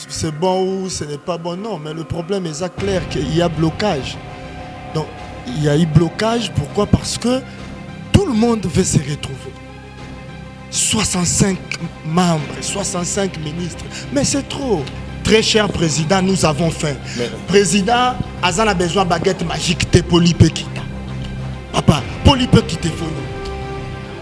c'est bon ou ce n'est pas bon, non, mais le problème est clair qu'il y a blocage. Donc, il y a eu blocage, pourquoi? Parce que tout le monde veut se retrouver. 65 membres, 65 ministres, mais c'est trop. Très cher président, nous avons faim. Président, Azan a besoin de baguette magique, te polipe kita. Papa, polipe kita faut nous.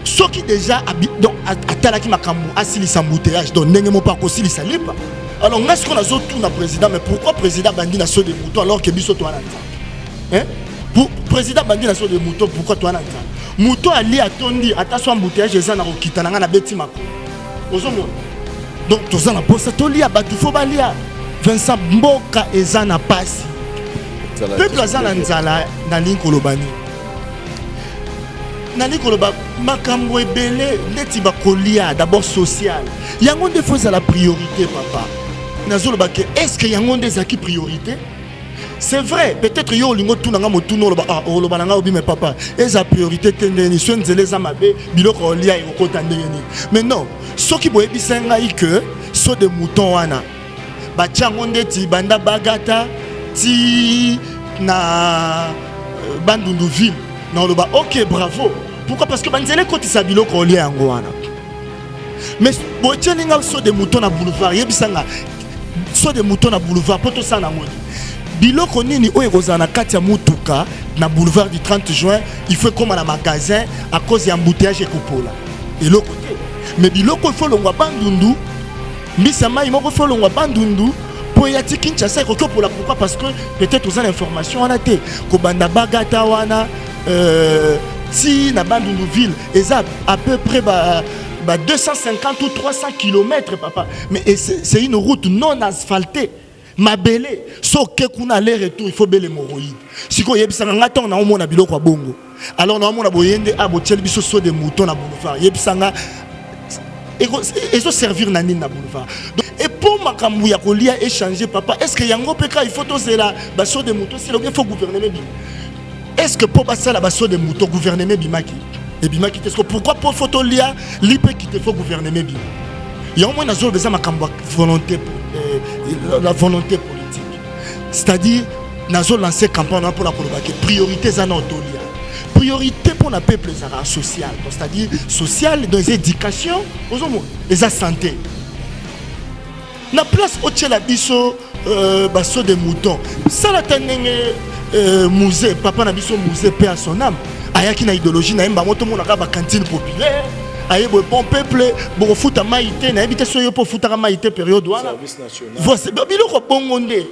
Ceux qui déjà habitent, donc, à Talaki Makambu, à Silisa Mouteyage, donc, n'engagez pas qu'au Silisa Lipa. Alors, est-ce qu'on a tout le président, mais pourquoi le président Bandi n'a pas de moutons alors que Bissot toi hein? Pour président Bandi n'a pas de moutons, pourquoi toi Mouton ali à Tondi, à ta soin mouteyage, et ça n'a pas de n'a bêti Mako. Donc, tous en a posé Toli à Batufo Balia. Vincent Mboka et Zana Passi. Peuple Azana Nzala, Nani Kolobani. Nani Koloba, Makambo et Belé, Netiba Kolia, d'abord social. Il y a des fois à la priorité, papa. Est-ce qu'il y a des acquis priorité? C'est vrai, peut-être qu'il y a des gens qui ont dit mais papa, et la priorité, c'est mais non, ceux qui ont dit que sont des moutons, banda bagata, ti na bandunduville. Non, ok, bravo. Pourquoi? Parce que Banzele Koti Sabilo Koli Angwana. Mais Bocheninga so des moutons à boulevard, Yebisanga, so des moutons à boulevard, Poto Sanamoni. Bilo Konini, Oerozana Katia Mutuka, na boulevard du 30 juin, il faut comme à la magasin à cause d'un embouteillage et coupola. Et l'autre côté. Mais Bilo Kofo Longwa Bandundu, Misama, il m'a refait Longwa Bandundu. Pour y aller Kinshasa, pourquoi? Parce que peut-être vous avez l'information en a été. Kobanda Bagata Wana. Si na Bandundu-ville, à peu près 250 ou 300 km, papa. Mais c'est une route non asphaltée. Mabélé, so que qu'on a les retours, il faut bel hémorroïdes. Si qu'on y a bis en attend, on a au moins bilo quoi bongo. Alors on a au moins boyende à botel biso so des moutons à boulevard. Y a bis en et so servir nani na boulevard. Et pour ma kamouya kolia échanger, papa, est-ce que yango peka il faut toser là, baso des moutons, c'est il faut gouverner bien. Est-ce que pour passer la basso des moutons gouverner Bimaki? Et Bimaki, pourquoi pour photo lia l'IP qui te faut gouverner Bimaki? Il y a au moins la volonté politique. C'est-à-dire, nous avons lancé campagne pour la priorité Zanotolia. Priorité pour le peuple social. C'est-à-dire, social dans les éducations, les santé. La place au Tchela Bisso, basso des moutons. Ça la musée, papa n'a biso musée, paix à son âme. Ayaki na idéologie, na imba moto mona kaba cantine populaire. Aye bon peuple, bon foot à maïté, na habité soyo pour foot à maïté période wana. Voici babilo ko bongonde.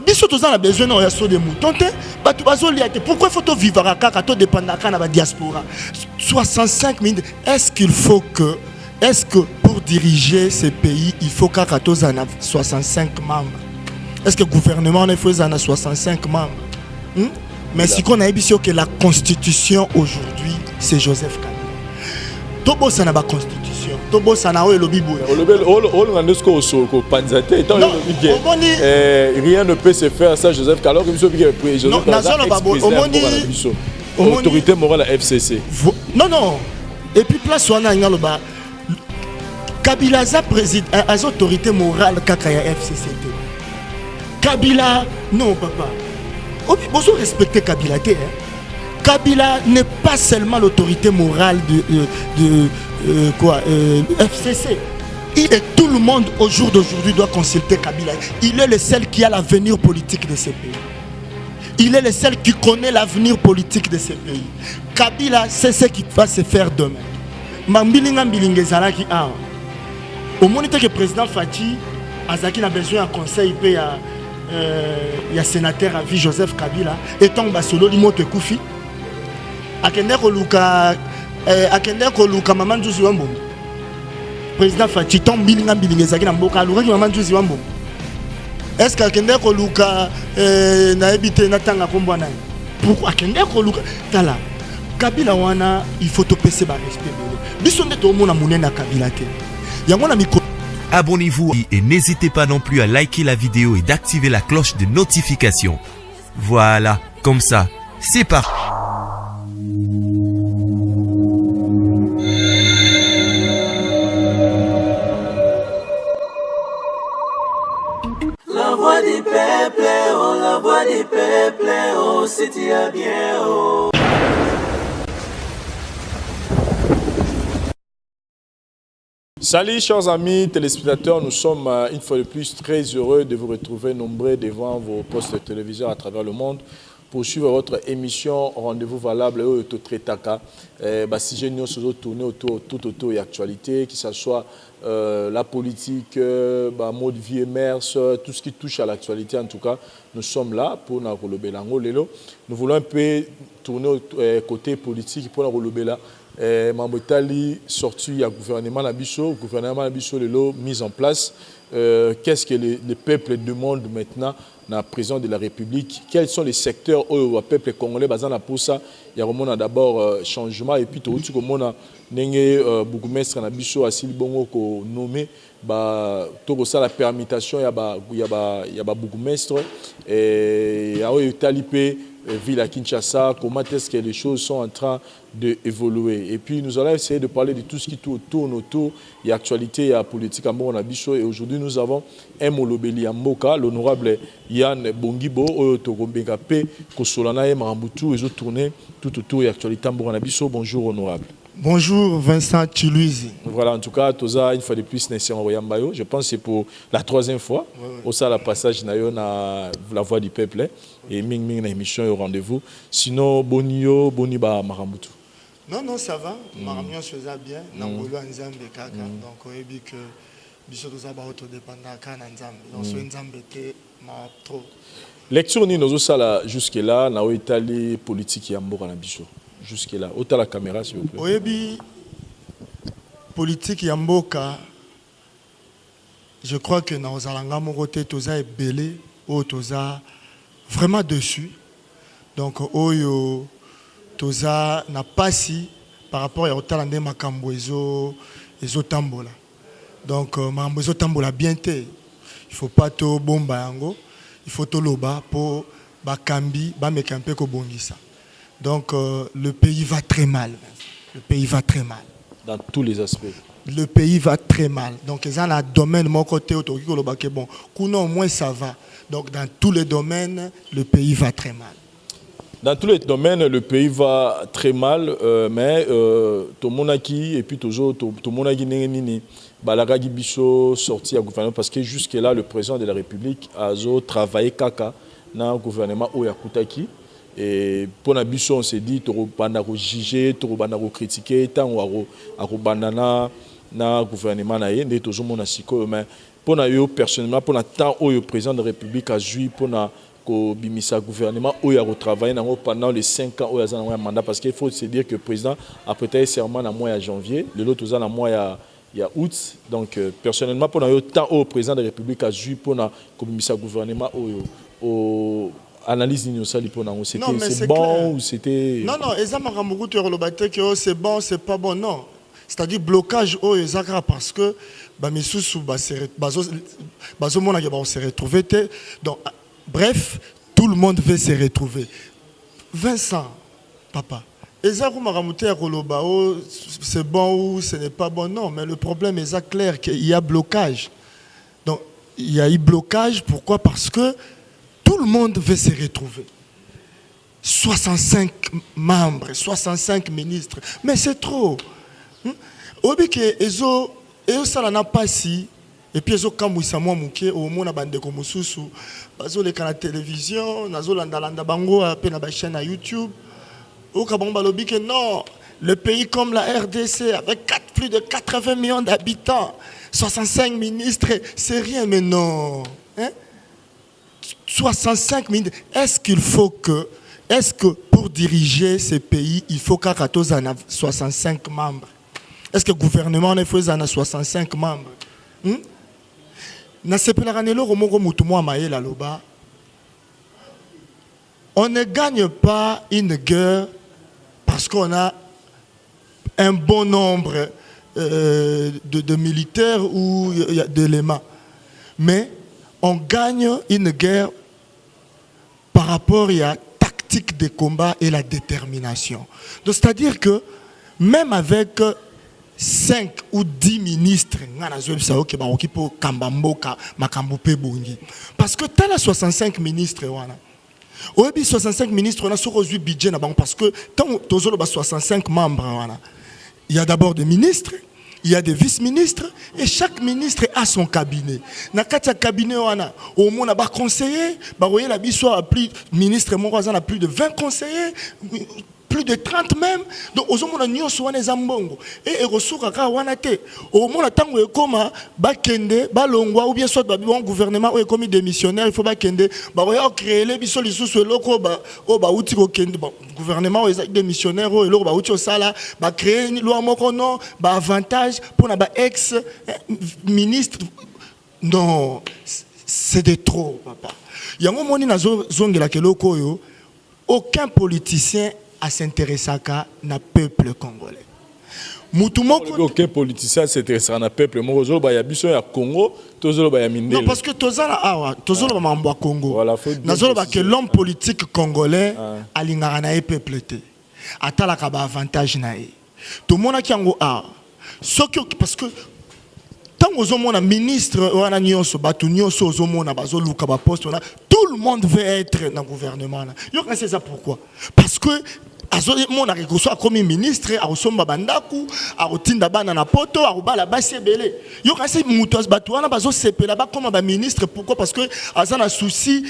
Biso tous en a besoin na yaso de moutons te. Batu bazo liate. Pourquoi faut-on vivre à kaka to dépendre à la diaspora? 65 000. Est-ce que pour diriger ces pays, il faut kaka to zana 65 membres? Est-ce que le gouvernement ne fait zana 65 membres? Mais si on a dit que la constitution aujourd'hui, c'est Joseph Kabila. Tobo ça n'a pas constitution. Tobo ça n'a pas le bibou. Rien ne peut se faire sans Joseph Kabila. Autorité morale à FCC. Non. Et puis place où on a Kabila a président as autorité morale kakaya FCC. Kabila non papa. Vous respectez Kabila. Kabila n'est pas seulement l'autorité morale de FCC. Tout le monde au jour d'aujourd'hui doit consulter Kabila. Il est le seul qui a l'avenir politique de ces pays. Il est le seul qui connaît l'avenir politique de ces pays. Kabila, c'est ce qui va se faire demain. Au moment où le président Fati Azaki a besoin d'un conseil, il y a sénateur à vie Joseph Kabila et tant basolo limote koufi akende ko luka maman Djouzi Wambo président Fati tant bilinga zaki na mboka luka maman Djouzi Wambo est-ce que akende ko luka na ebité na tanga kombo na pourquoi akende ko luka tala Kabila wana il faut to pese ba respect biso ndeto mona munena Kabila te yango na miko. Abonnez-vous et n'hésitez pas non plus à liker la vidéo et d'activer la cloche de notification. Voilà, comme ça, c'est parti. du peuple, oh, la voix du peuple, oh, si tu as bien, oh. Salut chers amis téléspectateurs, nous sommes une fois de plus très heureux de vous retrouver nombreux devant vos postes de télévision à travers le monde pour suivre votre émission Rendez-vous valable au Totretaka. Si j'ai nous tourner tout autour de l'actualité, que ce soit la politique, mode vie et mœurs, tout ce qui touche à l'actualité en tout cas, nous sommes là pour nous relever là. Nous voulons un peu tourner côté politique pour nous relever là. Mambotali sorti du gouvernement Nabiso, mise en place. Qu'est-ce que le peuple demande maintenant dans la présidence de la République? Quels sont les secteurs où le peuple congolais basé pour ça? Il y a d'abord changement et puis tout comme on a bourgmestre Nabiso à Silbongo ko nommé tout ça la permutation il y a bourgmestre et il y a talipé ville à Kinshasa, comment est-ce que les choses sont en train d'évoluer. Et puis nous allons essayer de parler de tout ce qui tourne autour, il y a actualité, il y a politique à Mbongo Nabiso. Et aujourd'hui nous avons un Molobeli à Mboka, l'honorable Yann Bongibo, Togombeka P, Kosolana et Marambutu, et tourner tout autour, il y a actualité à Mbongo Nabiso. Bonjour honorable. Bonjour Vincent Chiluizi. Voilà, en tout cas, Toza, une fois de plus, je pense que c'est pour la troisième fois. Au sein la passage na la voix du peuple et Ming Ming na émission au rendez-vous. Sinon, Bonio, Boniba, Marambutu. Non, ça va. Marambutu se faisait bien. Nangolo Nzambe Kaka. Donc, on a dit que Biso Toza ba autodépendant Kana Nzambe. Donc, so Nzambe te ma trop. Lecture ni nozo sala jusque là na Italie politique ya mboka na biso. Jusque là, autant la caméra s'il vous plaît. Oyebi politique Yamboka, je crois que dans Zalanga Morote Toza est belé, Toza vraiment dessus. Donc Oyo Toza n'a pas si par rapport à Otalande Makambo Ezo Tambola. Donc Makambo Ezo Tambola bien té. Il faut pas to bomba yango, il faut to loba pour bakambi ba mekampe ko bongisa. Donc le pays va très mal. Le pays va très mal. Dans tous les aspects. Le pays va très mal. Donc ils ont un domaine mon côté bon. Au moins ça va. Donc dans tous les domaines, le pays va très mal. Dans tous les domaines, le pays va très mal, mais tout le monde qui et puis toujours tout le monde qui n'est Balaga Gibiso sorti à gouvernement parce que jusque là le président de la République a travaillé kaka dans le gouvernement Oyakutaki. Et pour la biso, on s'est dit, tu vas juger, tu vas critiquer, tu vas na gouvernement, mais pour nous, personnellement, pour le temps où le président de la République a joué pour le gouvernement, où il a travaillé pendant les 5 ans où il a un mandat, parce qu'il faut se dire que le président a prêté serment dans le mois de janvier, l'autre dans le mois de août. Donc, personnellement, pour le temps où le président de la République a joué pour le gouvernement, analyse c'était bon ou c'était non c'est bon c'est pas bon non c'est-à-dire blocage parce que se retrouver donc bref tout le monde veut se retrouver. Vincent papa c'est bon ou ce n'est pas bon non mais le problème est clair qu'il y a blocage. Donc il y a eu blocage pourquoi parce que tout le monde veut se retrouver. 65 membres, 65 ministres. Mais c'est trop. Obike ezo sala na pasi et puis ezo kamwisa mwa muke au mona bande ko mususu bazo le kana télévision nazo landa bango pe na ba chaîne à YouTube. Au kabamba lobike non, le pays comme la RDC avec plus de 80 millions d'habitants, 65 ministres, c'est rien mais non. 65 minutes. Est-ce que pour diriger ces pays, il faut qu'à 65 membres? Est-ce que le gouvernement en fait 65 membres? On ne gagne pas une guerre parce qu'on a un bon nombre de militaires ou d'éléments. Mais on gagne une guerre par rapport à la tactique de combat et la détermination. Donc c'est-à-dire que même avec 5 ou 10 ministres parce que tu as 65 ministres. Oui, 65 ministres, on a sur le budget parce que tant que 65 membres, il y a d'abord des ministres, il y a des vice-ministres et chaque ministre a son cabinet. Dans le cabinet, au moins, on a conseiller, la biso a plus ministre, a plus de 20 conseillers, plus de 30 même. Donc, aux hommes, on a soigné Zambongo. Et ressources à Kawanate. Au moins, tant que comme Bakende, Balongwa, ou bien soit le gouvernement, ou comme démissionnaire, il faut Bakende, créer les bisous, les sous locaux, outil gouvernement, les démissionnaires, ou l'autre, outil au sala, créer une loi mokono, avantage pour les ex-ministre. Non, c'est de trop, papa. Il y a un moment où aucun politicien à s'intéresser à le peuple congolais. Aucun politicien s'intéresse à peuple. Moi, il y a besoin de Congo, non, parce que tous les Congo. Que l'homme politique congolais a le peuple. A un avantage. Tout le monde qui a un parce que tant que ministre, tout le monde veut être dans le gouvernement. C'est ça pourquoi. Parce que mon a comme ministre, a resomba bandaku, a rotinda bana na poto, a robala basi belé. Yo kasi mutos batuana bazo sepela ba comme ba ministre pourquoi parce que azana souci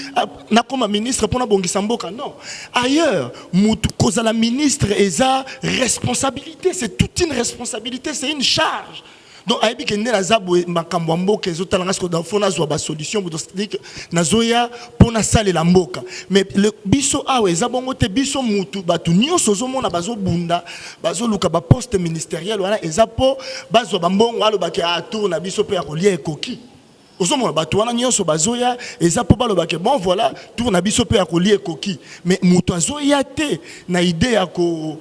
na comme ministre pour na bongisa mboka non. Ailleurs, mutu cause la ministre eza responsabilité, c'est toute une responsabilité, c'est une charge. Donc aibi ke ndela zabwe makambo mboka ezotala ngasko da fona zo ba solution c'est-à-dire nazoya pona sale la mboka mais le biso awe zabongo te biso mutu batu nyonso zomona bazo bunda bazo luka ba poste ministériel wana ezapo bazo bambongo alo baki atourna biso pe ya kolia ekoki ozomona batu wana nyonso bazoya ezapo balo baki bon voilà tourna biso pe ya kolia ekoki mais mutu azoya te na idée ya ko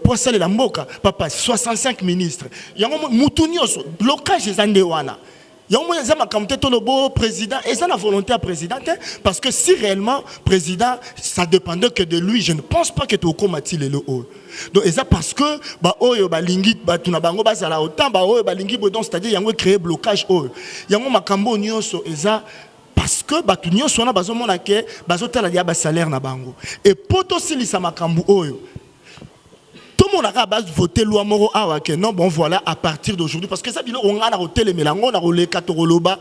pour ça la mboka papa 65 ministres yango mutu nyonso blocage ezande wana yango ezama kamte to le beau président et ça la volonté à président parce que si réellement président ça dépendait que de lui je ne pense pas que tu combattre le haut donc ça parce que ba oyo ba lingi ba tuna bango ba sala autant ba oyo ba lingi donc c'est-à-dire yango créer blocage oyo yango makambo nyonso eza parce que batu nyonso na bazomona ke bazotala ya ba salaire na bango et poto silisa makambo oyo tout le monde a voté loi moro awa que non bon voilà à partir d'aujourd'hui parce que ça bilo on a voté les mélango on a rolé katoroba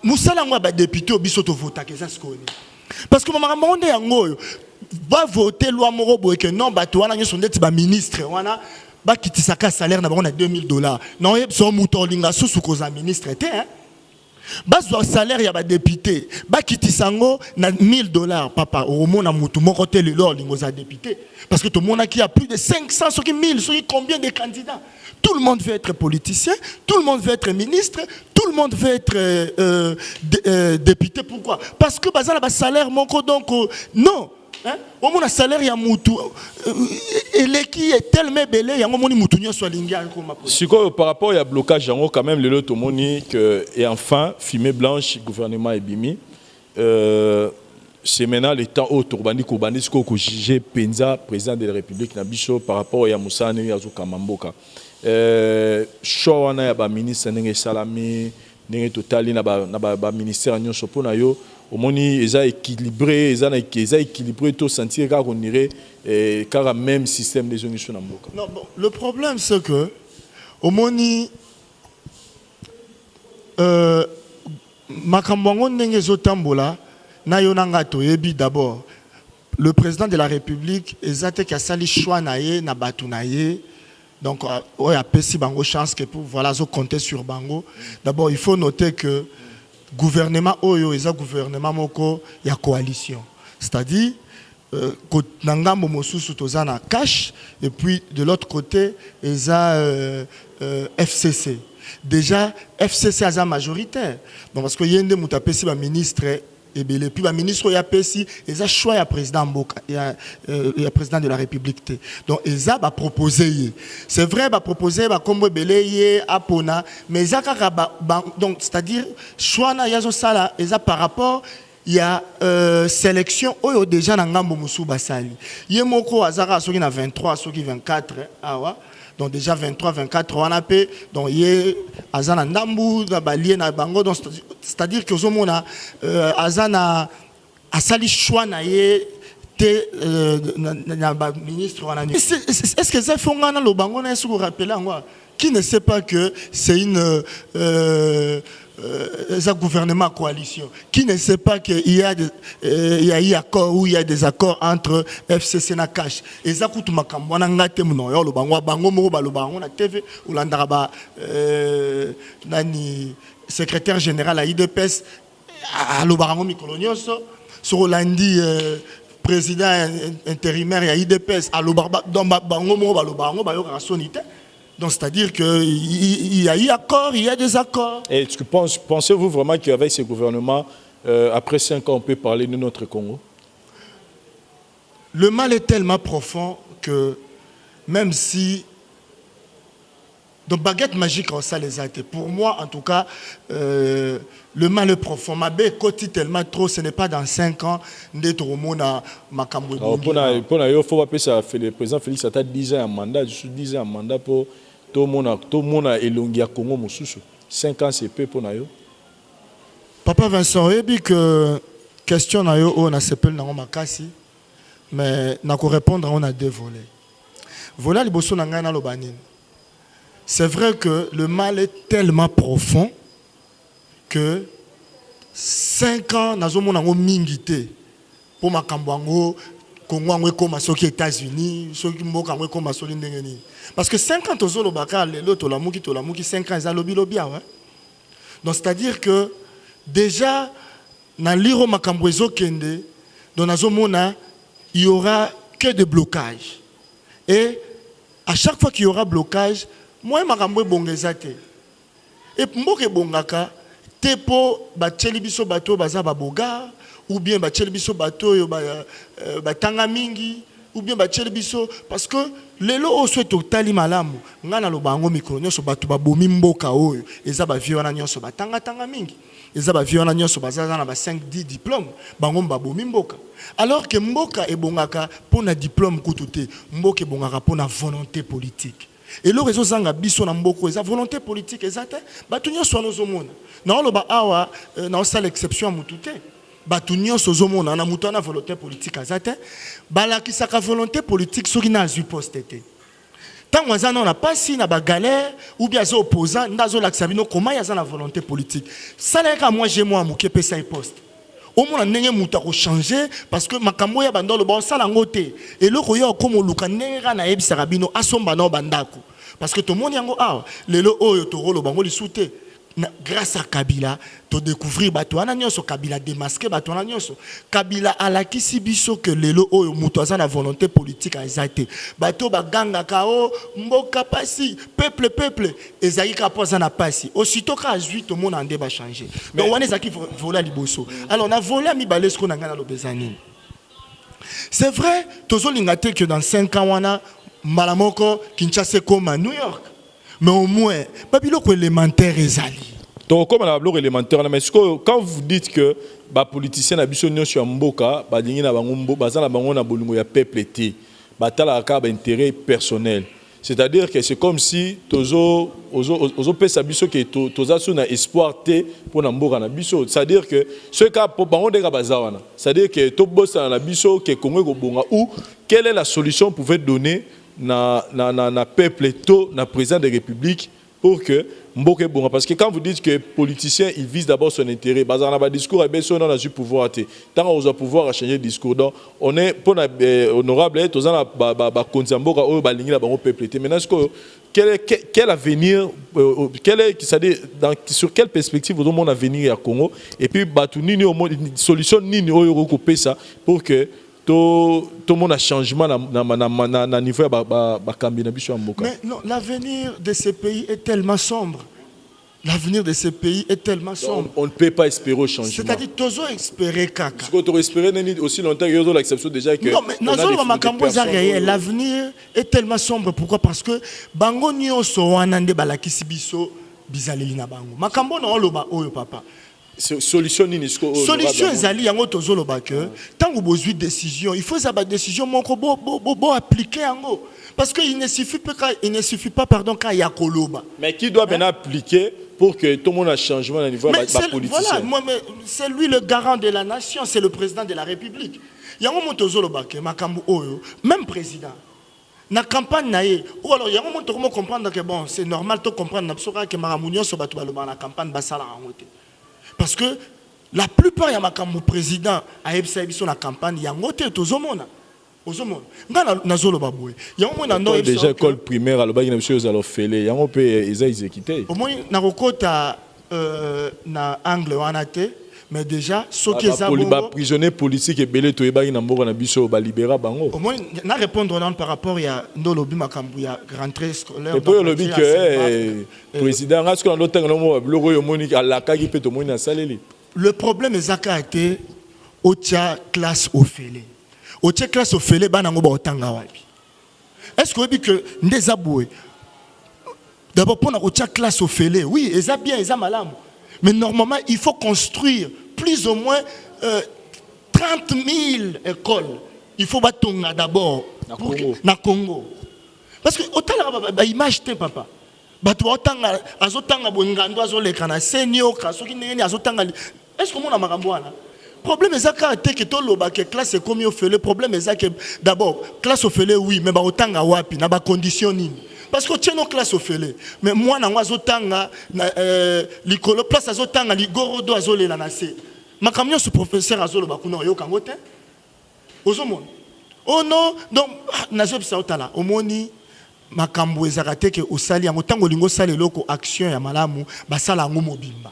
musala ngwa ba député obiso to voter que ça se connaît parce que maman monde yango va voter loi moro boy que non ba to wana nyo sondeti ba ministre wana ba kitisaka salaire na ba on a $2000 non so muto linga susu ko za ministre té hein bazwa salaire ya ba député ba kitisango na $1000 papa au monde na mutu moko te le lor lingo za député parce que tout le monde qui a plus de 500 ceux qui 1000 ceux qui combien de candidats tout le monde veut être politicien tout le monde veut être ministre tout le monde veut être député pourquoi parce que bazala ba salaire moko donc non hein au moins salaire ya mutu et qui est tellement belé ya moni mutu nyoso linga comme siko par rapport à blocage yango quand même le lot moni que et enfin fumée blanche gouvernement ebimi c'est maintenant le temps au Tourbandi Koubani ko juger Penza président de la République na biso par rapport à Moussa Neri Azuka Mamboka chowana ya ba ministre ndenge salami ndenge totali na ba ministère nyonso pona yo omoni eza équilibré eza équilibré to sentir ka on irait car même système des organisations na mboka. Non bon le problème c'est que omoni makambo ndenge zotambola na yonanga to yebi d'abord le président de la République ezate ki asali choix na ye na batu na ye donc ouais a pesi bango chance que pour voilà zo compter sur bango d'abord il faut noter que gouvernement oyo eza gouvernement moko ya coalition c'est-à-dire nangambo mosusu tozana cash et puis de l'autre côté eza FCC déjà FCC eza majoritaire donc parce que yende mutapesi ba ministre et bien puis le ministre y a pesi et choix ya président Mboka ya président de la République donc eza ba proposer c'est vrai ba proposer ba kombo beleye apona mais eza kaka donc c'est-à-dire choix na yazo sala eza par rapport il y a sélection oyo déjà na ngambo musu basali ye moko azaka soki na 23 soki 24 awa Donc déjà 23, 24 ans, on a payé. Donc il y a Azana Ndambu, Balié, Bango. C'est-à-dire que Zomona, Azana, Asali choix na ye te ministre. Est-ce que ça fait le Bango na vous rappelez moi? Qui ne sait pas que c'est un gouvernement coalition? Qui ne sait pas qu'il y a eu accord ou il y a des accords entre FCC et Cash? Et ça coûte ma campagne. On a gâté mon nom. Le bango mo ba le bango na TV ou l'andaraba nani secrétaire général à IDPS à le bango mikolonioso sur lundi président intérimaire à IDPS à le bango mo ba le bango ba yo rasonité. Donc, c'est-à-dire qu'il y a eu accord, il y a des accords. Et pensez-vous vraiment qu'avec ce gouvernement, après 5 ans, on peut parler de notre Congo? Le mal est tellement profond que même si... Donc, baguette magique, ça les a été. Pour moi, en tout cas, le mal est profond. Ma bête cote tellement trop, ce n'est pas dans 5 ans d'être au monde à Makambo. Pour il faut appeler ça, le président Félix a 10 ans en mandat. Je suis 10 ans en mandat pour tout le monde a élongé à Congo. 5 ans, c'est peu pour nous. Papa Vincent, il dit que question na yo on a s'appelle na makasi, mais na ko répondre on a 2 volets. Volet liboso na ngana lo banine. C'est vrai que le mal est tellement profond que 5 ans nazo mona ngo mingité pour makambo Congo ngwe koma soki États-Unis, soki mboka ngwe koma soli ndengeni. Parce que 5 ans tozolo baka lelo to la muki 5 ans za lobi lobia ouais. Donc c'est-à-dire que déjà na liro makambo ezokende dans nazo mona il y aura que des blocages. Et à chaque fois qu'il y aura blocage, moi makambo bongezate. Et mboke bongaka tepo ba tchelibiso bato baza baboga ou bien ba tchelibiso bato yo ba tanga mingi ou bien ba tchelibiso parce que lelo o souhaite tali malamu ngana lo bango mikro nyoso bato ba bomi mboka oyo eza ba viona nyoso ba tanga mingi eza ba viona nyoso bazaza na ba 5-10 diplômes bango ba bomi mboka alors que mboka ebongaka pona diplôme kututé mboka ebongaka pona volonté politique. Et le réseau zanga biso na mboko eza volonté politique ezate batu nyonso anozomona na lo ba awa na sala exception mutute batu nyonso zomona na mutu na volonté politique ezate balakisaka volonté politique soki na azui poste te tango azana na pasi na ba galère ou bien azo opposant ndazo lakisa bino comment yaza na volonté politique sala ka moi j'ai moi muke pesa e poste au moins ndenge mutu ko changer parce que makambo ya bandolo ba sala ngote et le koyo comme luka ndenge na ebisaka bino asomba na bandako parce que tout le monde yango ah lelo oyo to rolo bango lisute grâce à Kabila to découvrir bato ana nyonso Kabila démasquer bato ana nyonso Kabila alakisi biso que lelo oyo mutu aza na volonté politique a ezate bato baganga kao mboka pasi peuple ezaki ka poza na pasi aussitôt ka 8 tout le monde ande ba changer donc wana ezaki vola liboso alors na vola mi balesko na ngana lo bezani c'est vrai tozolinga te que dans 5 ans wana Malamoko Kinshasa comme à New York mais au moins babiloko élémentaire ezali donc comme la bloc élémentaire mais quand vous dites que ba politicien na biso nyonso ya mboka ba dingi na bango mbo bazana bango na bolingo ya peuple té batala ka ba intérêt personnel c'est-à-dire que c'est comme si ozo pesa biso que toza suna espoir té pour na mboka na biso c'est-à-dire que ce cas pour bango de bazawana c'est-à-dire que to bossa na biso que Congo ko bonga ou quelle est la solution pouvait donner na peuple to na président de la République pour que mboke bonga parce que quand vous dites que politicien il vise d'abord son intérêt bazana ba discours et bien on a du pouvoir tant on a pouvoir à changer de discours donc on est pour honorable tozana ba konzamboka o ba lingi na bango peuple té maintenant quel avenir c'est-à-dire sur quelle perspective vous monde avenir à Congo et puis batu nini au monde solution nini oyo ko pesa pour que tout le monde a changement na niveau ba kambi na biso mboka. Mais non, l'avenir de ces pays est tellement sombre. L'avenir de ces pays est tellement sombre. On ne peut pas espérer au changement. C'est-à-dire tozo espérer kaka. Parce que tu espérer aussi longtemps que yo l'acception déjà que non mais l'avenir est tellement sombre pourquoi parce que bango nyonso wana nde balakisi biso bizaleli na bango. Makambo na oloba oyo papa. solution nini solution ezali yango tozoloba que tant que bozwi décision il faut ça ba décision moko bo appliquer yango parce que il ne suffit pas pardon quand il y a koloba. Mais qui doit maintenant appliquer pour que tout le monde a changement au niveau de la politique? Voilà, c'est lui le garant de la nation, c'est le président de la République. Yango motozoloba que makambu oyo même président na campagne naé ou alors yango moto comment comprendre que bon c'est normal de comprendre na biso que maramunyo so batu baloba na campagne basala ngote. Parce que la plupart ya makambu président a ebisa biso na campagne yango te tozomona. Ozomona. Nga nazoloba boye. Yango mona ndo ebisa. Déjà école primaire aloba na biso ezalo fele. Yango pe eza exécuté. Au moins na kokota na angle wana te. Mais déjà, ce qui est les prisonniers politiques et belé to ebaki na mboko na biso ba libéra bango. Au moins na répondre par rapport à ndolobi makambu ya rentrée scolaire. Et puis le lobby que président est-ce qu'on doit no bloko yo monique alaka ki peto moni na saleli. Le problème ezaka été otia classe au félé. Otia classe au félé bana ngo ba otanga wapi. Est-ce que que ndeza boye. D'abord pour na otia classe au félé, oui, eza bien, eza malamu. Mais normalement, il faut construire plus ou moins 30 000 écoles. Il faut battre d'abord na Congo. Parce que autant la image te papa. Batu otanga azotanga bongando azoleka na senior kasoki neni azotanga. Est-ce que mon amaramboana? Problème est que tout le classe est comme au fait. Le problème est que d'abord classe au fait oui, mais ba otanga wapi na ba condition nini. Parce que tu es nos classes au félé. Mais moi, je suis en place à Ligorodo Azole la nase. Ma camion ce professeur Azole Bakuno yo kangote. Ozomon. Oh non, donc nazob sautala. Omoni makambo ezarate ke osali yango tango lingo sali loko action ya malamu basala ngo mobimba.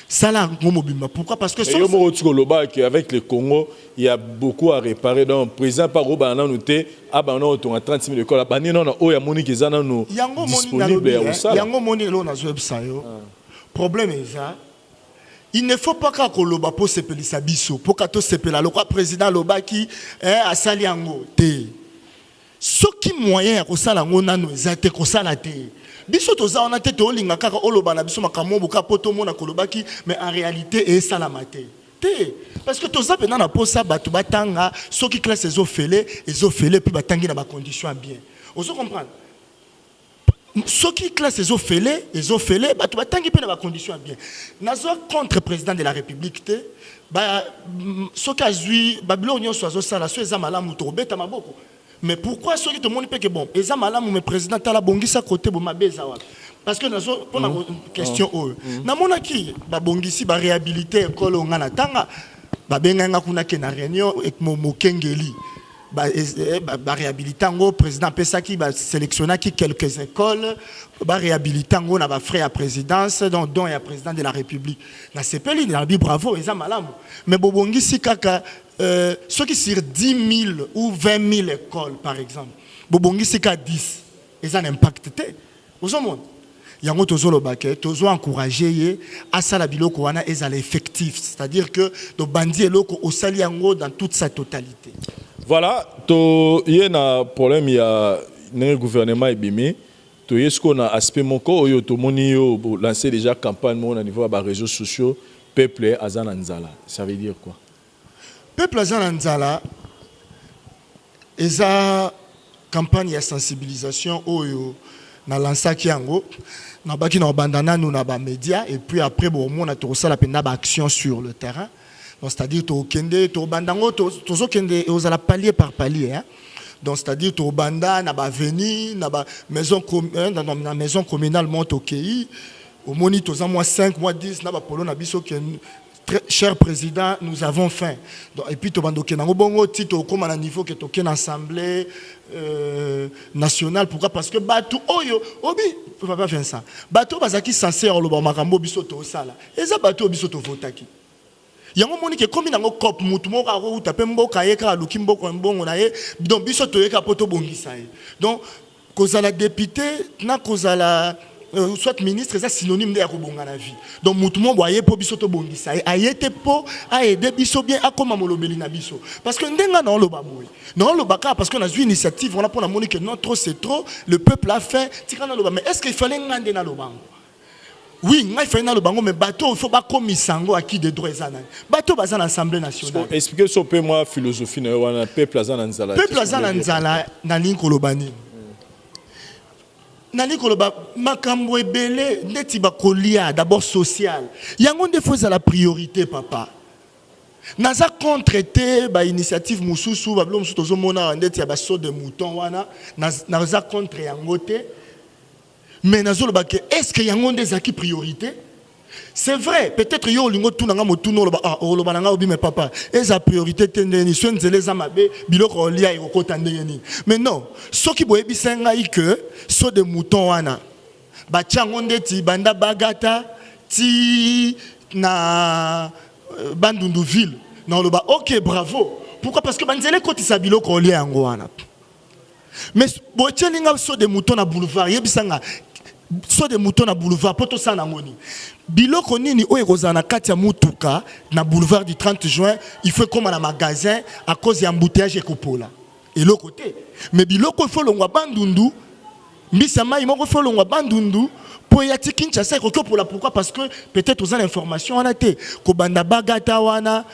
Sala ngo mobimba. Pourquoi? Parce que avec le Congo, il y a beaucoup à réparer. Donc président par Obana noté abano on a 30 000 écoles abani non o ya moni ki zana no disponible ya ça. Yango moni lo na website yo. Problème est ça. Il ne faut pas que loba po sepelisa biso pour que to sepela le président lobaki asali yango te. Ce qui moyen ko sala ngo nano ezate ko sala te. Biso toza on a tete olinga kaka oloba na biso makambo buka poto mona kolobaki mais en réalité et salamate te parce que toza pena na posa batu batanga ceux qui classe ezo fele puis batangi na ba conditions bien. On se comprendre. Ceux qui classe ezo fele batu batangi pe na ba conditions bien. Nazo contre président de la République te ba ceux qui azui babylonio sozo sala so eza malamu to beta maboko. Mais pourquoi ceux qui te montrent que bon, les amalamu mais président tala bongisa côté bon mabeza wa. Parce que nazo pour la question na mona ki ba bongisi ba réhabiliter école ngana tanga ba benga kuna ke na réunion avec Mokengeli ba réhabiliter ngo président Pesaki ba sélectionner qui quelques écoles ba réhabiliter ngo na ba frère à présidence dont ya président de la République. Na sepeli na bi bravo les amalamu. Mais bongisi kaka ceux qui sur 10 000 ou 20 000 écoles, par exemple, Bobongi c'est qu'à 10, ils ont un impact. Vous avez yango tozolo baké, tozo encourager à ça la biloko wana est à l'effectif, c'est-à-dire que do bandi eloko osali yango dans toute sa totalité. Voilà, to yena problème il y a un gouvernement ebimi, to yesko na aspect moko oyo to moni yo lancer déjà campagne mon au niveau des réseaux sociaux peuple azananzala. Ça veut dire quoi? Peuple azananzala eza campagne de sensibilisation oyo na lansaki yango na baki na bandana nous na ba médias et puis après bon on a tout ça la peine d'action sur le terrain. Donc c'est-à-dire to kende to bandango to zo kende aux ala palier par palier hein. Donc c'est-à-dire to banda na ba veni na ba maison na maison communale Montokei au moni to za mois 5 mois 10 na ba polo na biso ke cher président, nous avons faim. Donc, et puis, tu vas bongo tito comme à niveau que tu es en assemblée nationale. Pourquoi? Parce que Batou, oyo, obi, tu vas pas faire ça. Batou, bazaki censé avoir le makambo bisoto au sala. Et ça, Batou, bisoto votaki. Yango moni ke comme nango cop mutu mo ka ro tape mboka ye ka lukimbo ko mbongo na ye donc bisoto ye ka poto bongisa ye. Donc, kozala député, na kozala soit ministre, c'est synonyme de la vie. Donc, moutoumo boye po biso to bongisa. Ayete po a aider biso bien à comment molobeli na biso. Parce que ndenga non lo baboui. Non lo baka parce qu'on a vu une initiative, on a pour la monnaie que non trop c'est trop, le peuple a fait. Tikana lo ba. Mais est-ce qu'il fallait ngande na lo bango? Oui, il faut le bango, mais bateau, il faut pas comme Isango à qui des droits zanani. Bateau bazan l'Assemblée nationale. Expliquez ce peu moi philosophie na wana peuple azana nzala. Peuple azana nzala na linkolobani. Na linkoloba makambo ebele neti ba kolia d'abord social. Yango ndefo za la priorité papa. Naza contre ba initiative mususu ba blom sutozo mona ndeti ya ba saut de mouton wana naza contre yango te. Mais est-ce qu'il y a des acquis priorité? C'est vrai, peut-être yo lingo tout nanga motuno lo ba nanga obi mais papa, et sa priorité tendeni so nzele za mabe biloko lia ekota ndeni. Mais non, ce qui boye bisenga que so de mouton wana ba tiango ndeti banda bagata ti na bandundu ville. Non lo ba OK, bravo. Pourquoi? Parce que banzele kotisa biloko lia yango wana. Mais boye tialinga so de mouton na boulevard yebisanga so de mouton na boulevard poto sana ngoni biloko nini oyo kozana kati ya mutuka na boulevard du 30 juin il faut comme na magasin à cause ya embouteillage ekopola et l'autre côté mais biloko il faut longwa bandundu mbisa mai moko faut longwa bandundu po ya Kinshasa ekopola pourquoi? Parce que peut-être aux informations on a été ko banda bagata wana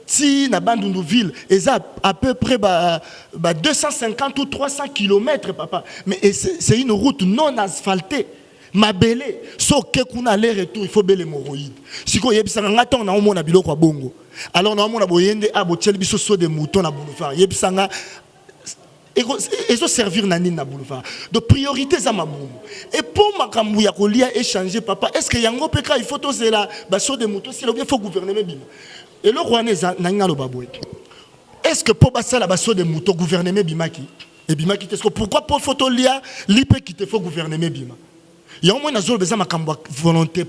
ti na bandundu ville eza à peu près 250 ou 300 km papa mais c'est une route non asphaltée mabele so ke kuna aller retour il faut bele moroïde siko yebisanga ngata na omona biloko ya bongo alors na omona boyende abotiel biso so de mouton na boulevard yebisanga et ça servir na nini na boulevard de priorité za mamumu et pour makambu ya kolia échanger papa est-ce que yango peka il faut tozela ba so de mouton si il faut gouvernement bima et le roi neza na ngalo babwe est-ce que pour basala ba so de mouton gouvernement bimaki et bimaki est-ce que pourquoi pour photo lia lipe qui te faut gouvernement bima il y a au moins nazol besoin makambu volonté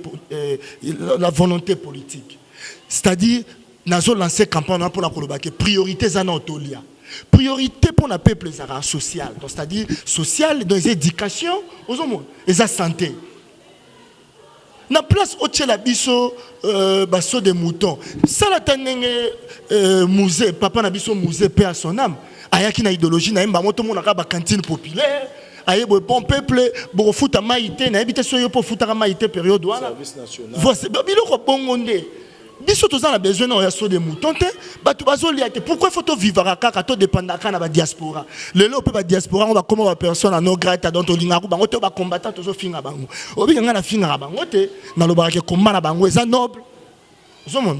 la volonté politique c'est-à-dire nazol lancer campagne pour la kolobake priorité za na otolia. Priorité pour le peuple social, c'est-à-dire social dans les éducations, et la santé. Na place au la biso basso de mouton. Ça la tanenge musée, papa na biso musée paix à son âme. Ayaki na idéologie na mba moto mona ka ba cantine populaire. Aye bon peuple bo futa maïté na habité so yo pour futa maïté période wana. Service national. Voilà, biloko bongonde. Biso tous a besoin de so de mouton pourquoi faut vivre à kaka to dépendre à la diaspora le lot peut diaspora on va comment va personne à nos grata dans ton linga bango to ba combattant to so finga bango obi nga na finga bango te na lo ba ke combat na bango eza noble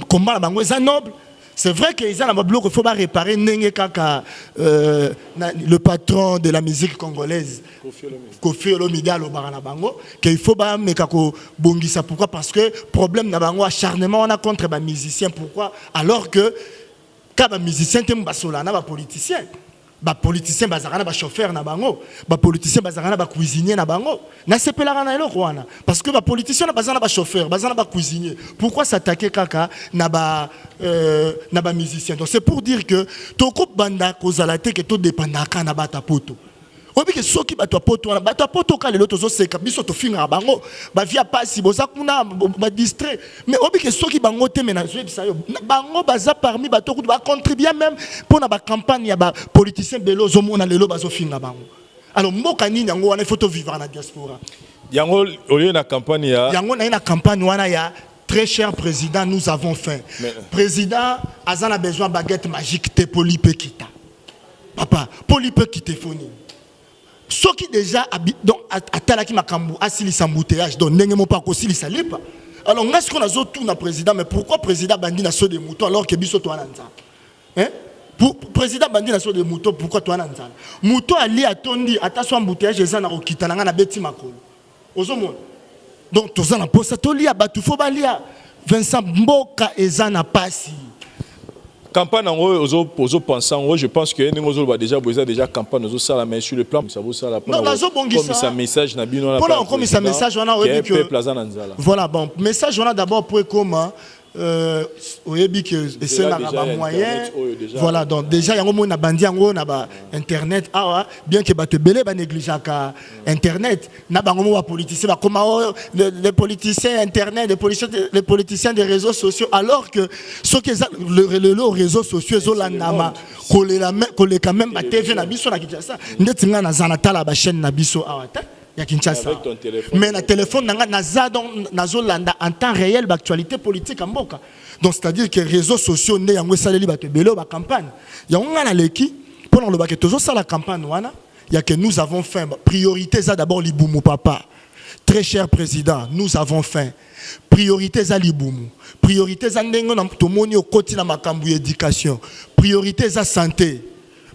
combat na bango eza noble. C'est vrai qu'ils ont un bloc, il faut pas réparer le patron de la musique congolaise, Kofi Olomide au Baranabango, qu'il faut pas mettre bongisa. Pourquoi? Parce que problème na bango acharnement on a contre les musiciens. Pourquoi? Alors que quand les musiciens sont des politiciens. Les politiciens sont des chauffeurs, les politiciens sont des cuisiniers. Parce que les politiciens sont des chauffeurs, des cuisiniers. Pourquoi s'attaquer à les musiciens? Donc c'est pour dire que tout le monde dépend de poto. Obi ke soki bato poto ka lelo tozo seka biso to finga bango ba via pasi boza kuna ba distrait mais obi ke soki bango te menazo bisayo bango baza parmi bato ba contribuer même pour na ba campagne ya ba politicien belo zo mona lelo bazo finga bango. Alors mboka nini yango wana faut vivre na diaspora yango olio na campagne ya yango na campagne wana ya très cher président nous avons faim président azana besoin baguette magique te polipe kita papa polipe kite foni. Ce qui déjà donc atalaki makambu asilisa embouteillage donc ndenge mo pa ko silisa lipa. Alors ngas qu'on a zo tout na président mais pourquoi président bandi na so de mouton alors que biso to ananza hein pour président bandi na so de mouton pourquoi to ananza mouton ali atondi ataso embouteillage eza na kokita na beti makolo ozomo donc toza na posa to lia batu fo balia Vincent Mboka eza na pasi. Campagne en haut, aux pensants, je pense que nous avons déjà campagne aux ça mais sur le plan ça vaut ça la non comme ça message na bino la comme ça message on a voilà bon message on a d'abord pour comment oyebi que c'est là moyen voilà donc déjà yango mo na bandi yango na ba internet awa bien que bato belé ba négligeaka internet na bango mo ba politiciens ba comment les politiciens internet les politiciens des réseaux sociaux alors que ce que les réseaux sociaux zo la nama kolela quand même ba TV na biso na Kinshasa ndeti nga na zanata la ba chaîne na biso awa ta ya Kinshasa. Avec ton téléphone. Mais na téléphone nanga naza donc nazolanda en temps réel l'actualité politique en mboka. Donc c'est-à-dire que les réseaux sociaux ne yango saleli bato belé ba campagne. Ya nga na leki pour le baké toujours ça la campagne wana. Il y a que nous avons faim. Priorité ça d'abord Libumu papa. Très cher président, nous avons faim. Priorité za Libumu. Priorité za ndengo na tomoni au côté na makambu éducation. Priorité za santé.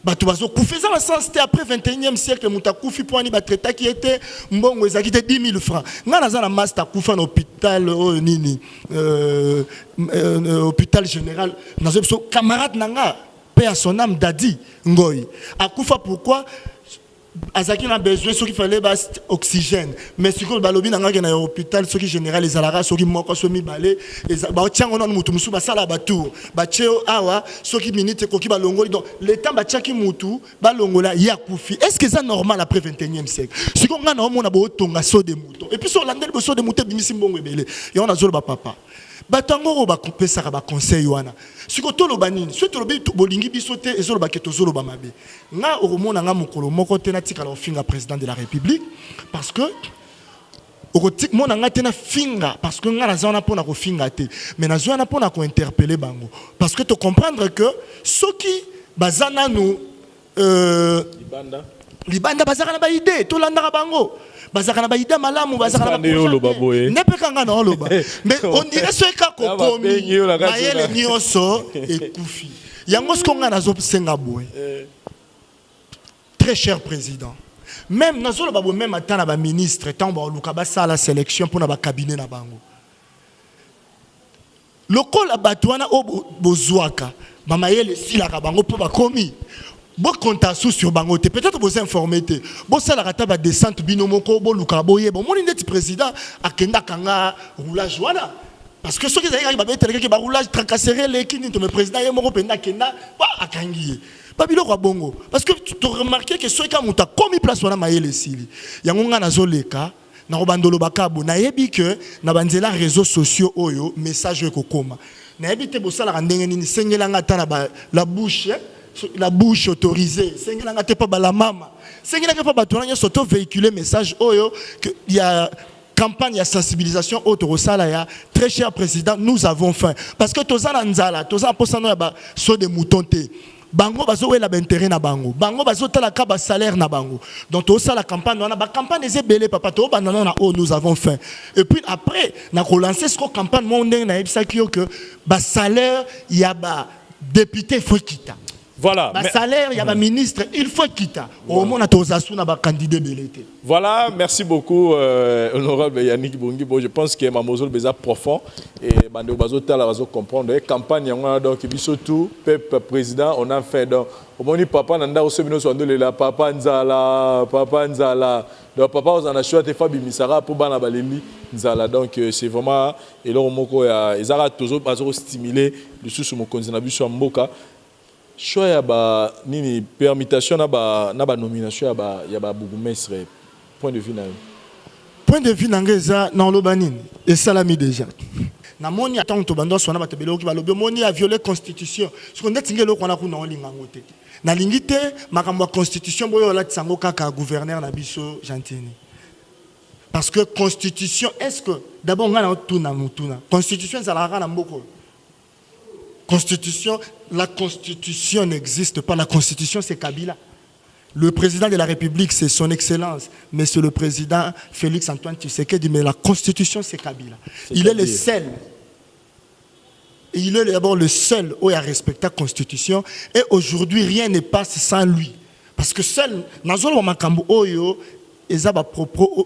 Bato bazo koufi za la santé après 21e siècle muta koufi pour ani batreta qui était mbongo ezaki te 10 000 francs. Nga na za na master koufa na hôpital nini hôpital général nazo biso camarade nanga paix à son âme Dadi Ngoy. Akoufa pourquoi Azaki a besoin ce qu'il fallait oxygène mais si que balobi nanga ke na hôpital ce qui général les alara ce qui moko so mi balé ba tiango na mutu musu ba sala ba tour ba cheo awa ce qui minute ko ki ba longoli donc le temps ba tiaki mutu ba longola ya kufi est-ce que c'est normal après 21e siècle si ko nga na mona bo tonga so de mouton et puis so landel bo so de mouton bimisi mbongo ebele et on a zolo ba papa batango ba kopesa ba conseil wana siko tolo banini so tolo bi bolingi bisote ezolo ba keto zolo ba mabe nga oromona nga mokolo moko tena tika la finga président de la République parce que okotik mona nga tena finga parce que nga na zona pona ko finga te mais na zona pona ko interpeller bango parce que te comprendre que soki bazana nous libanda bazana ba idée to landa bango bazaka na ba idée malamu bazaka na ne pe kanga na oloba mais on dirait ce ka ko komi mayele nyonso ekufi yango skonga nazo senga boy très cher président même nazo ba même atana ba ministre tant ba luka ba sala sélection pour na ba cabinet na bango lokola batwana o bozwaka ba mayele sila ka bango po ba komi. Bon contact sur bangote peut-être vous informer bon ça la rata va descente binomoko bon luka boye bon mon indeti président akenda kanga roulage voilà parce que ceux qui allaient ba beteleke ba roulage tracasserer les kini to me président ye moko penda kenda ba akangi ba biloko bongo parce que tu remarqué que ceux qui a muta comme place wana mayele sili yango nga nazoleka na robandolo bakabo na yebi que na banzela réseaux sociaux oyo message ko koma na yebi te bo sala ndenge nini sengela nga ta la bouche autorisée c'est que n'angate pas la mama c'est que n'angate pas batona surtout véhiculer message oyo que il y a campagne de sensibilisation autorisala ya très cher président nous avons faim parce que tozala nzala tozala posano ya ba so de mouton te bango bazo wela intérêt na bango bango bazo tala ka ba salaire na bango donc toza la campagne on a ba campagne des belé papa to banana na oh nous avons faim et puis après na ko lancer ce campagne monde na ebisa que ba salaire ya ba député faut quitter. Voilà. Salaire, il y a un ministre, il faut quitter. Au moins, on a candidat bellété. Voilà, merci beaucoup, honorable Yannick Bongi. Bon, je pense que ma mosole est profond et Bande Bazo Tala va comprendre. La campagne, donc, surtout, peuple président, on a fait donc. Au moins, papa nanda au séminaire sur la papa Nzala. Donc, papa, on a choisi Fabi Misara pour Bana Balili Nzala. Donc, c'est vraiment, et là, ils ont toujours stimulé le sous mon continent sur Mboka. Choix ya ba nini permutation na ba nomination ya ba bourgmestre point de vue nangeza na lobanini et salami déjà na moni attend to bando sona bato beloko ba lobi moni a violer constitution ce qu'on est ngelo kona kuna olinga ngote na lingite makambo constitution boyo la tsango kaka gouverneur na biso gentini parce que constitution est-ce que d'abord ngana tuna mutuna constitution ça la rana mboko Constitution, la Constitution n'existe pas. La Constitution, c'est Kabila. Le président de la République, c'est son Excellence. Mais c'est le président Félix-Antoine Tshisekedi. Mais la Constitution, c'est Kabila. Il est le seul. Il est d'abord le seul où il a respecté la Constitution. Et aujourd'hui, rien ne passe sans lui. Parce que seul, Nazolo Makambo Oyo, et ça, propos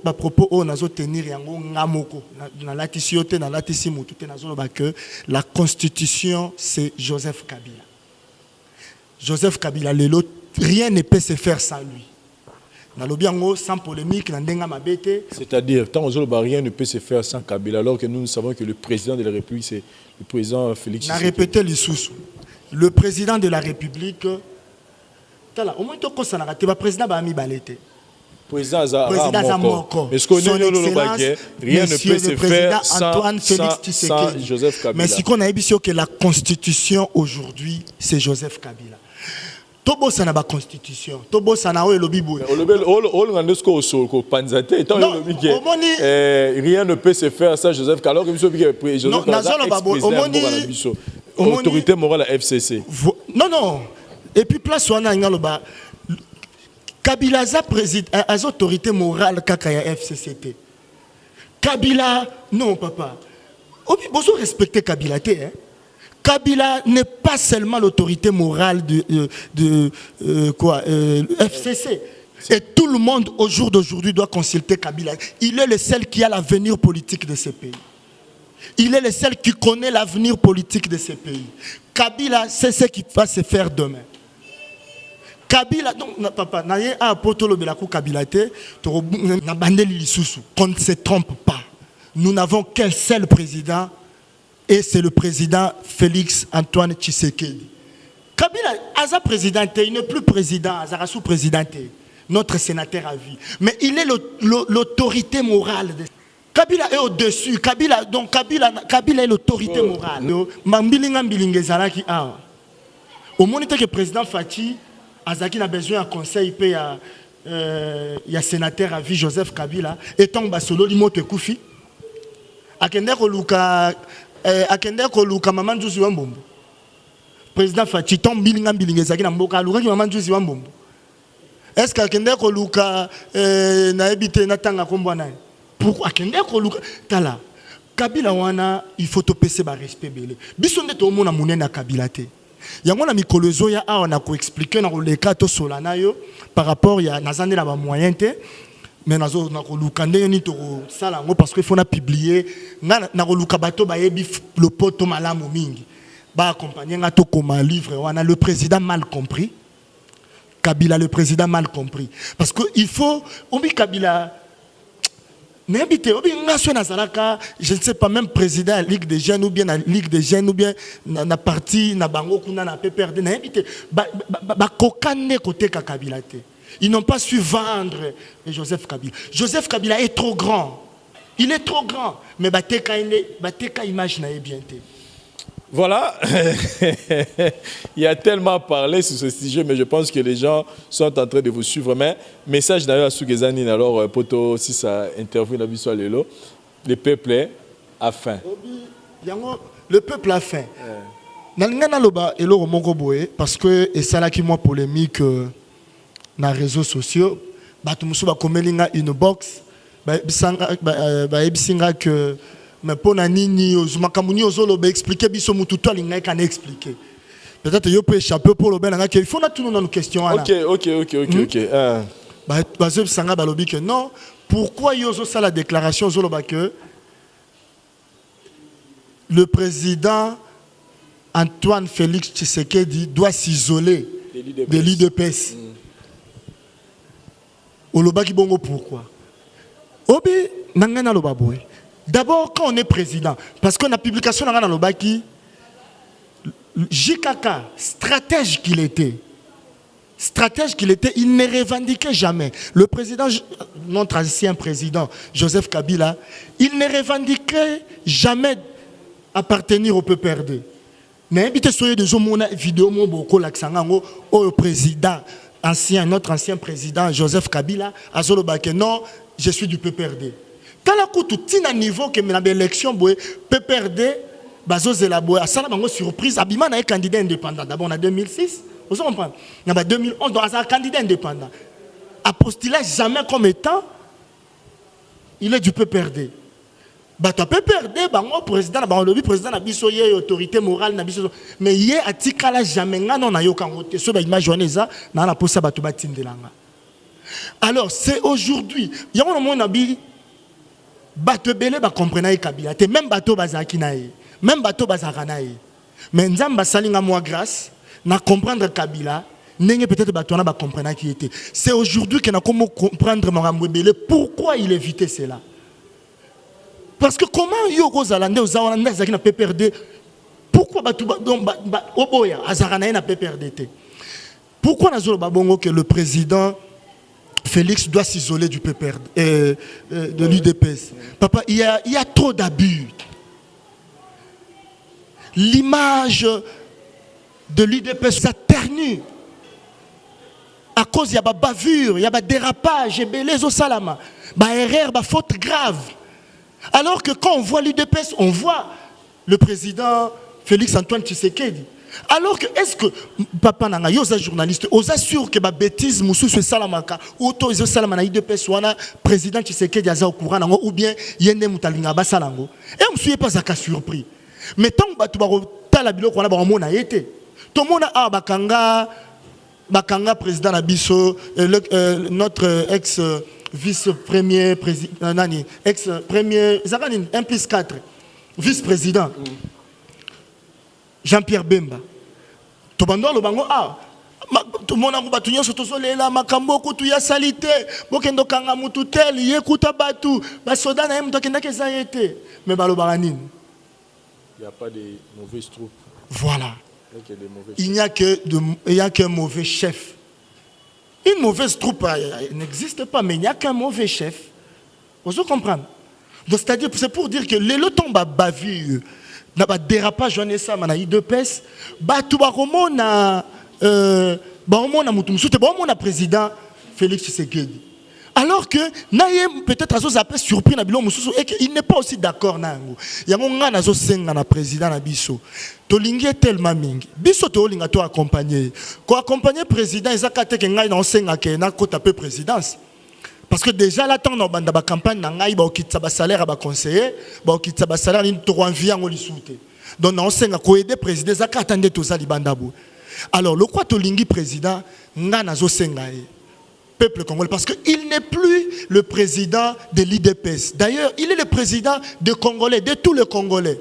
au nazo tenir yango ngamoko na latisi yote na latisi mutu te nazo ba que la constitution c'est Joseph Kabila. Joseph Kabila lelo rien ne peut se faire sans lui. Na lobi yango sans polémique na ndenga mabete. C'est-à-dire tant aux rien ne peut se faire sans Kabila alors que nous savons que le président de la République c'est le président Félix Tshisekedi. Na répété l'issous. Le président de la République tala au moins to ko sana te ba président ba mi balete. Président Zamoko. Mais ce qu'on rien ne peut se faire sans Joseph Kabila. Mais si qu'on a dit que la constitution aujourd'hui, c'est Joseph Kabila. Tobo ça n'a pas constitution. Tobo ça n'a pas le bibou. Rien ne peut se faire ça, Joseph. Alors que Joseph Kabila autorité morale à FCC. Non. Et puis place on a ngaloba. Kabila a président as autorité morale kakaya FCCT. Kabila non papa. Obi bozo respecter Kabila te hein. Kabila n'est pas seulement l'autorité morale de FCC. Et tout le monde au jour d'aujourd'hui doit consulter Kabila. Il est le seul qui a l'avenir politique de ce pays. Il est le seul qui connaît l'avenir politique de ce pays. Kabila, c'est ce qui va se faire demain. Kabila, donc, papa, Kabila, qu'on ne se trompe pas. Nous n'avons qu'un seul président, et c'est le président Félix Antoine Tshisekedi. Kabila, Aza président, il n'est plus président, Aza sous-président, notre sénateur à vie. Mais il est l'autorité morale. Kabila est au-dessus. Kabila est l'autorité morale. Au moment où le président Fachi Azaki a besoin d'un conseil, il y a sénateur à vie Joseph Kabila, et tant que limote Koufi. Akende koluka maman Jouzi Wambombo. Président Fachi tombe bilinga zaki na mboka aluka ki maman Jouzi Wambombo. Est-ce qu'akende koluka na ebite na tanga kombo na? Pourquoi akende koluka tala Kabila wana il faut to pese ba respect belé. Biso nde to mona munene Kabila te. Yango na mikolo zoya a na ko expliquer na leka to solana yo par rapport ya nazande na ba moyen te. Mais nazo na koluka ndenge ni to sala ngo parce que faut na publier na koluka bato ba yebi le poto malamu mingi ba accompagner nga to comme livre wana le président mal compris. Kabila le président mal compris parce que il faut obi Kabila n'habite obi ngaso na zalaka je ne sais pas même président Ligue des jeunes ou bien la Ligue des jeunes ou bien na parti na bango kuna na PPRD n'habite ba kokane côté Kabila te. Ils n'ont pas su vendre Joseph Kabila. Joseph Kabila est trop grand. Il est trop grand. Mais Bateka image n'a bien été. Voilà. Il y a tellement parlé sur ce sujet, mais je pense que les gens sont en train de vous suivre. Mais message d'ailleurs à Sougezani, alors, Poto, si ça intervient dans l'histoire de l'eau, le peuple a faim. Le peuple a faim. Parce que, et ça là qui m'a polémique. Dans les réseaux sociaux, batumsu ba komelinga une box, bisanga que mais pour nani ozumakamuni ozolo ba expliquer biso mutu to linga kan expliquer. Peut-être yo peut échapper pour le benanga que il faut na tout nos questions là. OK. Bisanga ba lobi que non, pourquoi yo zo ça la déclaration ozolo ba que le président Antoine Félix Tshisekedi doit s'isoler de l'UDPS. Olobaki bongo pourquoi? Obi nangana lobaboy. D'abord quand on est président, parce que la publication nangana lobaki JKK stratège qu'il était, il ne revendiquait jamais. Le président, notre ancien président Joseph Kabila, il ne revendiquait jamais appartenir au PPRD. Mais invité soyez de zomona vidéo mon boko laksangango au président. Notre ancien président Joseph Kabila a dit non, je suis du PPRD. Quand la cour tout à niveau que l'élection PPRD bazozela boy ça la surprise abima na candidat indépendant d'abord en 2006 vous comprenez en 2011 donc un candidat indépendant a postulé jamais comme étant il est du PPRD. Bato PPRD bango président na bango lobi président na biso ye autorité morale na biso mais ye atikala jamais ngano na yokango te so ba image oneza na na posa bato batindelanga. Alors c'est aujourd'hui yango mo na bi bato belé ba comprendre Kabila te même bato bazaki na ye même bato bazaka na ye mais nzamba salinga moi grâce na comprendre Kabila n'enge peut-être bato na ba comprendre qui était. C'est aujourd'hui que na comment comprendre makambo belé pourquoi il évitait cela. Parce que comment Yoko Zalande aux Awananda Zaki n'a pas perdu? Pourquoi Oboya Azaranaï n'a pas perdu? Pourquoi Nazolo Babongo que le président Félix doit s'isoler du PPRD de l'UDPS? Papa, il y a trop d'abus. L'image de l'UDPS, ça ternit. cause il y a ba bavure, il y a ba dérapage, et belez au salama, ba erreur, ba faute grave. Alors que quand on voit l'UDPS, on voit le président Félix Antoine Tshisekedi. Alors que, est-ce que papa nanga yoza journaliste, on assure que ba bêtise musu se salamaka ou to izo salamana IDPS wana président Tshisekedi aza au courant nango ou bien yende mutalinga basalango. Et on suis pas aka surpris. Mais tant batu ba tala biloko wana ba mona yete. To mona a bakanga président Nabiso notre ex vice-premier président nani ex-premier zakani 1+4 vice-président Jean-Pierre Bemba. Tobando lo bango tout mona ko batu nyoso tozolela makambo ko tu ya salité bokendo kanga mutu tel yekuta batu ba soda na mto kenda keza yete mais balo baranine. Il n'y a pas de mauvaises troupes. Voilà. Il n'y a qu'un mauvais chef. Une mauvaise troupe n'existe pas, mais il n'y a qu'un mauvais chef. Vous comprenez? Donc c'est-à-dire, c'est pour dire que le temps va bavure, n'a pas dérapage, on est ça, on a eu deux pèses, tout va remonter na président Félix Tshisekedi. Alors que peut-être azo zappé surpris na bilon mususu et qu'il n'est pas aussi d'accord nango. Yango ngana zo senga na président na biso. To lingi tellement mingi. Biso to linga to accompagner. Ko accompagner président ezakate ke ngai na senga ke na ko taper présidence. Parce que déjà là tant na banda ba campagne na ngai ba okitsa ba salaire ba conseiller, ba okitsa ba salaire ni to envie ngo lisute. Donc na senga ko aider président ezakate ndé to za libandabo. Alors le quoi to lingi président ngana zo senga e. Peuple congolais, parce qu'il n'est plus le président de l'IDPS. D'ailleurs, il est le président des Congolais, de tous les Congolais.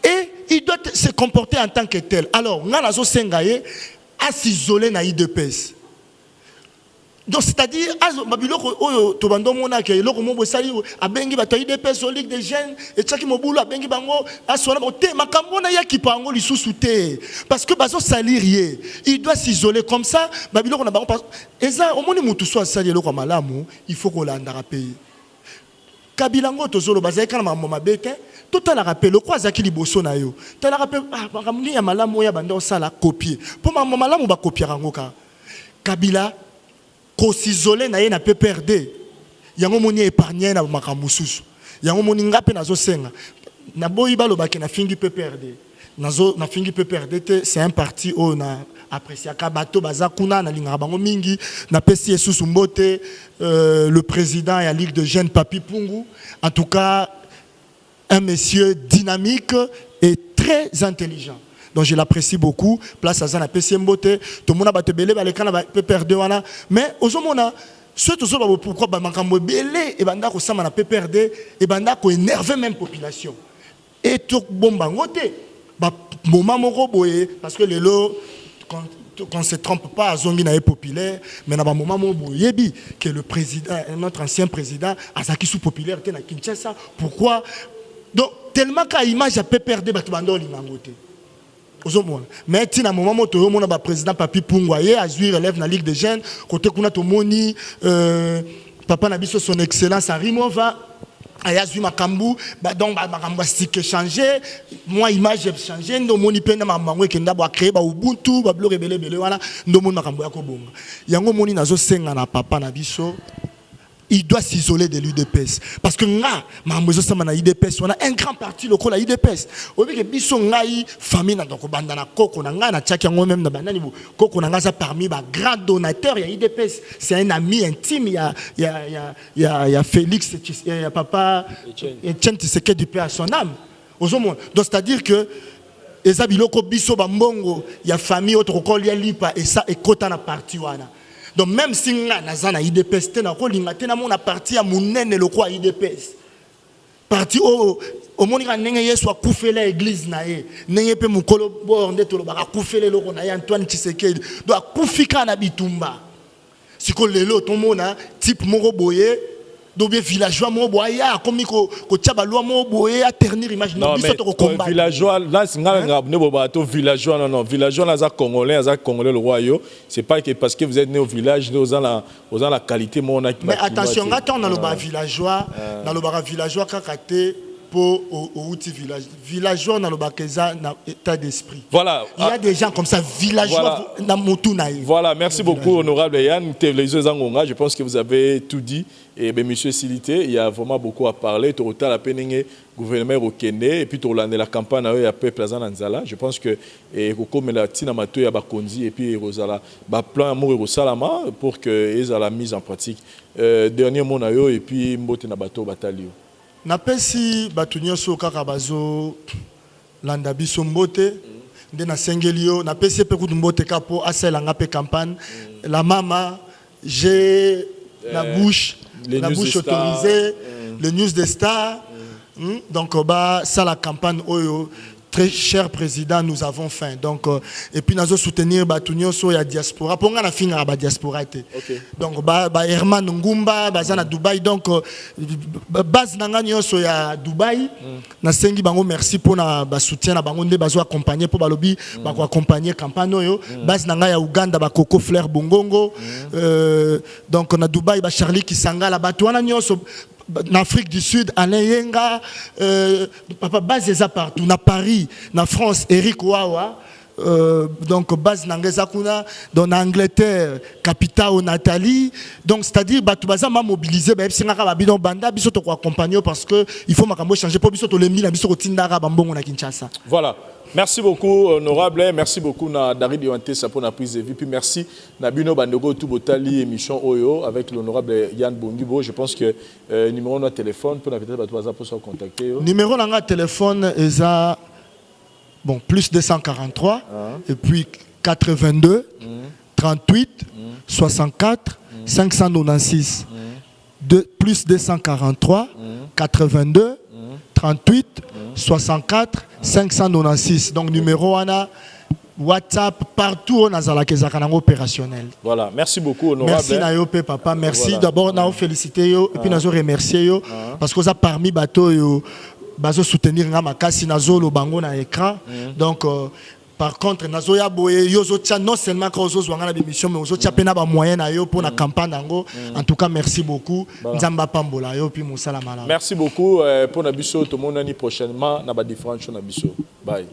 Et il doit se comporter en tant que tel. Alors, on a Sengaye à s'isoler dans l'IDPS. Donc, c'est-à-dire, Tobando Mona, qui est là, comme on sali, à Bengi, Bataille IDPS, au Ligue des Jeunes, et Tchaki Moboulou, à Bengi Bango, à Sona, Makambona, Yaki Pango, li sous-souté. Parce que Bazo salir, il doit s'isoler comme ça. Babylone, on a pas. Et ça, au moins, nous soit sali, le comme l'amour, il faut qu'on l'ait dans pays. Kabilango, Tozolo, Bazaïka, ma bête, tout à la rappel, le quoi, Zaki Liboso, na yo. Tu as la rappel, Ramni, Yamalamu, Yabanda, ça la copier. Pour ma maman, on va copier Rangoka. Kabila, ko s'isoler na ye na pe perdre yango moni épargner na makamususu yango moni ngape nazo senga na boyiba lobaki na fingi pe perdre nazo na fingi pe perdre c'est un parti o na apprécier ka bato bazakuna na linga bango mingi na pesi esusu mbote le président ya Ligue de Jeunes Papi Pungu, en tout cas un monsieur dynamique et très intelligent. Donc je l'apprécie beaucoup. Place à Zana Pessimbote. Tout le monde a battu belé, balekana peut perdre wana. Mais aux hommes ceux tous pourquoi bamankambo belé et banda ko sama na peut perdre et banda ko énerver même population. Et tout bombangote. Ba moment moko boye parce que les lots qu'on se trompe pas à zongi na populaire mais na ba moment mo boyebi que le président notre ancien président azaki sous popularité na Kinshasa. Pourquoi? Donc tellement qu'à image a peut perdre ba banda limangote. Mais si à un moment où le président Papi Pungwaye a joué relève dans la Ligue des Jeunes, côté kuna tomoni papa Nabiso son excellence Arimova a joué Makambu, donc Makambu a changé, moi image a changé, no moni pena Makambu qui n'a pas créé Ubuntu, ba bloqué belé belé voilà, no moni Makambu ya kobonga. Yango moni nazo senga na papa Nabiso. Il doit s'isoler de l'UDPS. Parce que nga, mamozo sama na UDPS, on a un grand parti local à UDPS. Au lieu que biso ngai famille na donc bandana koko na nga na tchaki yango même na bandani bo koko na nga za parmi ba grand donateur ya UDPS. C'est un ami intime il y a Félix il y a papa Etienne Tshisekedi du père à son âme. Donc c'est-à-dire que ezabiloko biso ba mbongo ya famille autre ko lia lipa et ça et kota na parti wana. Donc même si nous avons IDPS, nous avons parti à Mounene le quoi IDPS. Parti au monde où soit coupé l'église naé, n'ayez pas mon collaborateur de tout le bar coupé le logo naé Antoine Tshisekedi doit coufika na bitumba. Si que le lot ton mona type moroboye dobie villageois moboya comme ko tchaba loi moboye à ternir image non mais villageois là ngala ne boba to villageois non villageois là za congolais le royaume c'est pas que parce que vous êtes né au village vous avez la qualité mon mais attention attends dans le bas villageois dans le bas villageois kakaté pour au village. Villageois dans le Bakeza n'a état d'esprit. Voilà. Il y a des gens comme ça, villageois dans Motunaï. Voilà, merci beaucoup, honorable Yann. Je pense que vous avez tout dit. Et bien, monsieur Silité, il y a vraiment beaucoup à parler. Tu as la peine gouvernement au Kenya et puis tu as la campagne il y a peuple Anzala. Je pense que comme la Tina Mato ya Bakonzi et puis Rosala, plan amour et Salama pour que ils la mise en pratique. Dernier mot na yo et puis mbote na bato batalio. Napesi batunyo so kaka bazo landa biso mbote nde na sengelio napesi pe kudu mbote kapo asela nga pe campagne la mama j'ai la bouche autorisée le news des stars donc bah ça la campagne oyo très cher président, nous avons faim. Donc, et puis, nous allons soutenir Batunyo sur la diaspora. Pour nous, on a la diaspora. Donc, Herman Ngumba, Bazana Dubaï. Donc, base Nanganyo sur la Dubaï. Nous sengi bango merci pour le soutien. Nous avons accompagné pour le lobby, accompagner campagne. Base Nangaya Uganda, Coco Flair Bongongo. Donc, on a Dubaï, Charlie Kisanga, la Batouana Nyoso. En Afrique du Sud, Alain Yenga, papa base partout, na Paris, na France, Eric Wawa, donc base Nangezakuna, dans l'Angleterre, capitale Nathalie, donc c'est-à-dire Batoubaza m'a mobilisé, banda biso to accompagner parce que il faut makambo changer pour biso to lembi na biso tindara bambongo na Kinshasa. Voilà. Merci beaucoup, honorable. Merci beaucoup, David Yoante, pour la prise de vie. Puis merci, Nabino Bandogo, Toubotali, émission Oyo, avec l'honorable Yann Bongibo. Je pense que numéro de téléphone, pour se contacter. Numéro de téléphone est à plus 243, et puis 82, 38, 64, 596. Plus 243, 82, 38, 64, 596. Donc, numéro WhatsApp, partout on a la opérationnel. Voilà, merci beaucoup, honorable. Merci Nayope, papa. Merci. Voilà. D'abord, nous féliciter et puis nous remercier parce que ça parmi bateau bazo soutenir Ngamakasi nazo le bango na écran. Donc par contre nazo ya boye yozo tia non seulement quand ozo zwanga na émission mais ozo tia pena ba moyen na yo pour la campagne nango. En tout cas, merci beaucoup. Nzamba pambola yo puis musala mala. Merci beaucoup pour na biso tout le monde prochainement na ba différentes choses na biso. Bye.